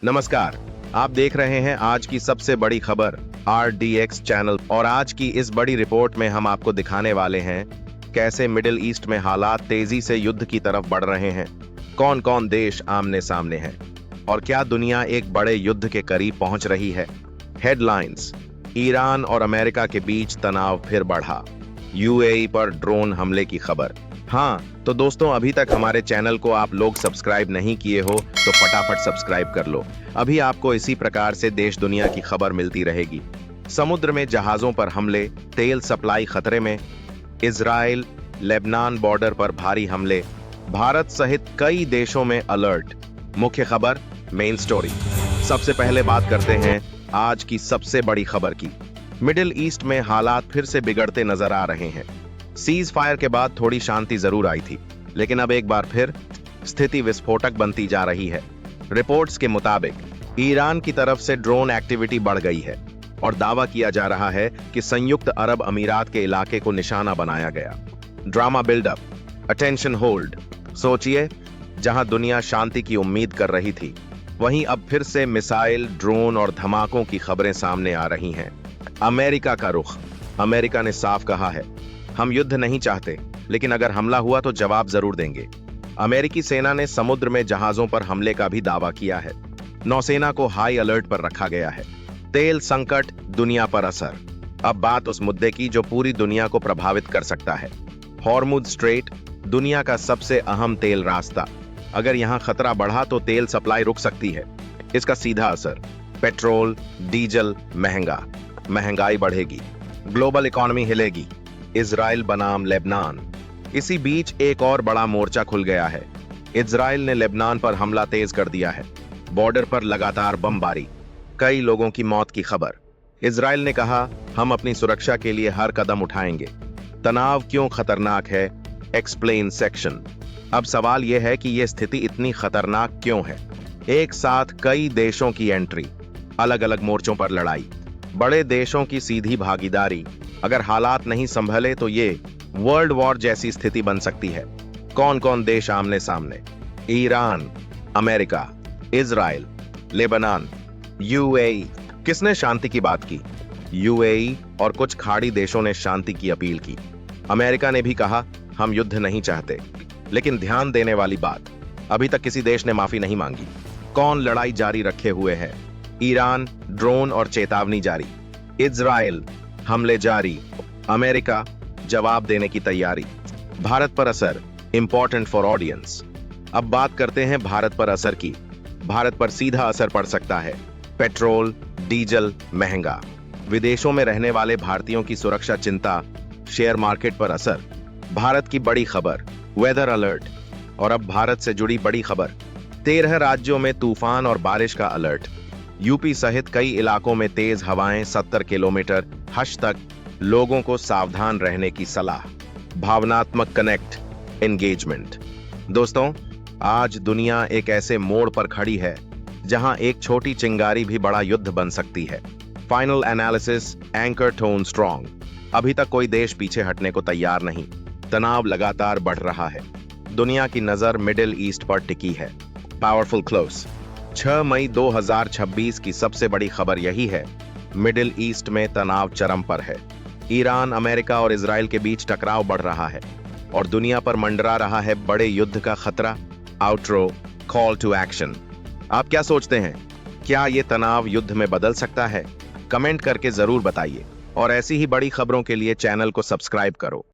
नमस्कार। आप देख रहे हैं आज की सबसे बड़ी खबर RDX चैनल और आज की इस बड़ी रिपोर्ट में हम आपको दिखाने वाले हैं कैसे मिडिल ईस्ट में हालात तेजी से युद्ध की तरफ बढ़ रहे हैं, कौन कौन देश आमने सामने हैं और क्या दुनिया एक बड़े युद्ध के करीब पहुंच रही है। हेडलाइंस। ईरान और अमेरिका के बीच तनाव फिर बढ़ा, UAE पर ड्रोन हमले की खबर। हाँ तो दोस्तों, अभी तक हमारे चैनल को आप लोग सब्सक्राइब नहीं किए हो तो फटाफट सब्सक्राइब कर लो। अभी आपको इसी प्रकार से देश दुनिया की खबर मिलती रहेगी। समुद्र में जहाजों पर हमले, तेल सप्लाई खतरे में, इजराइल लेबनान बॉर्डर पर भारी हमले, भारत सहित कई देशों में अलर्ट। मुख्य खबर, मेन स्टोरी। सबसे पहले बात करते हैं आज की सबसे बड़ी खबर की। मिडिल ईस्ट में हालात फिर से बिगड़ते नजर आ रहे हैं। सीज फायर के बाद थोड़ी शांति जरूर आई थी, लेकिन अब एक बार फिर स्थिति विस्फोटक बनती जा रही है। रिपोर्ट्स के मुताबिक ईरान की तरफ से ड्रोन एक्टिविटी बढ़ गई है और दावा किया जा रहा है कि संयुक्त अरब अमीरात के इलाके को निशाना बनाया गया। Drama buildup, attention hold. सोचिए, जहां दुनिया शांति की उम्मीद कर रही थी, वहीं अब फिर से मिसाइल, ड्रोन और धमाकों की खबरें सामने आ रही हैं। अमेरिका का रुख। अमेरिका ने साफ कहा है, हम युद्ध नहीं चाहते, लेकिन अगर हमला हुआ तो जवाब जरूर देंगे। अमेरिकी सेना ने समुद्र में जहाजों पर हमले का भी दावा किया है। नौसेना को हाई अलर्ट पर रखा गया है। तेल संकट, दुनिया पर असर। अब बात उस मुद्दे की जो पूरी दुनिया को प्रभावित कर सकता है। हॉर्मुज स्ट्रेट, दुनिया का सबसे अहम तेल रास्ता। अगर यहां खतरा बढ़ा तो तेल सप्लाई रुक सकती है। इसका सीधा असर, पेट्रोल डीजल महंगाई बढ़ेगी, ग्लोबल इकोनॉमी हिलेगी। इजराइल बनाम लेबनान। इसी बीच एक और बड़ा मोर्चा खुल गया है। इजराइल ने लेबनान पर हमला तेज कर दिया है। बॉर्डर पर लगातार बमबारी, कई लोगों की मौत की खबर। इजराइल ने कहा, हम अपनी सुरक्षा के लिए हर कदम उठाएंगे। तनाव क्यों खतरनाक है, एक्सप्लेन सेक्शन। अब सवाल यह है कि यह स्थिति इतनी खतरनाक क्यों है। एक साथ कई देशों की एंट्री, अलग अलग मोर्चों पर लड़ाई, बड़े देशों की सीधी भागीदारी। अगर हालात नहीं संभले तो ये वर्ल्ड वॉर जैसी स्थिति बन सकती है। कौन कौन देश आमने सामने? Iran, America, Israel, Lebanon, UAE। किसने शांति की बात की? UAE और कुछ खाड़ी देशों ने शांति की अपील की। अमेरिका ने भी कहा, हम युद्ध नहीं चाहते। लेकिन ध्यान देने वाली बात, अभी तक किसी देश ने माफी नहीं मांगी। कौन लड़ाई जारी रखे हुए है? ईरान, ड्रोन और चेतावनी जारी। इजराइल, हमले जारी। अमेरिका, जवाब देने की तैयारी। भारत पर असर, इंपॉर्टेंट फॉर ऑडियंस। अब बात करते हैं भारत पर असर की। भारत पर सीधा असर पड़ सकता है। पेट्रोल डीजल महंगा, विदेशों में रहने वाले भारतीयों की सुरक्षा चिंता, शेयर मार्केट पर असर। भारत की बड़ी खबर, वेदर अलर्ट। और अब भारत से जुड़ी बड़ी खबर, 13 राज्यों में तूफान और बारिश का अलर्ट। यूपी सहित कई इलाकों में तेज हवाएं, 70 किलोमीटर h तक। लोगों को सावधान रहने की सलाह। भावनात्मक कनेक्ट, एंगेजमेंट। दोस्तों, आज दुनिया एक ऐसे मोड़ पर खड़ी है जहां एक छोटी चिंगारी भी बड़ा युद्ध बन सकती है। Final analysis, anchor tone strong. अभी तक कोई देश पीछे हटने को तैयार नहीं। तनाव लगातार बढ़ रहा है। दुनिया की नजर मिडिल ईस्ट पर टिकी है। Powerful close. 6 मई 2026 की सबसे बड़ी खबर यही है, मिडिल ईस्ट में तनाव चरम पर है। ईरान, अमेरिका और इजराइल के बीच टकराव बढ़ रहा है और दुनिया पर मंडरा रहा है बड़े युद्ध का खतरा। Outro, call to action. आप क्या सोचते हैं? क्या ये तनाव युद्ध में बदल सकता है? कमेंट करके जरूर बताइए और ऐसी ही बड़ी खबरों के लिए चैनल को सब्सक्राइब करो।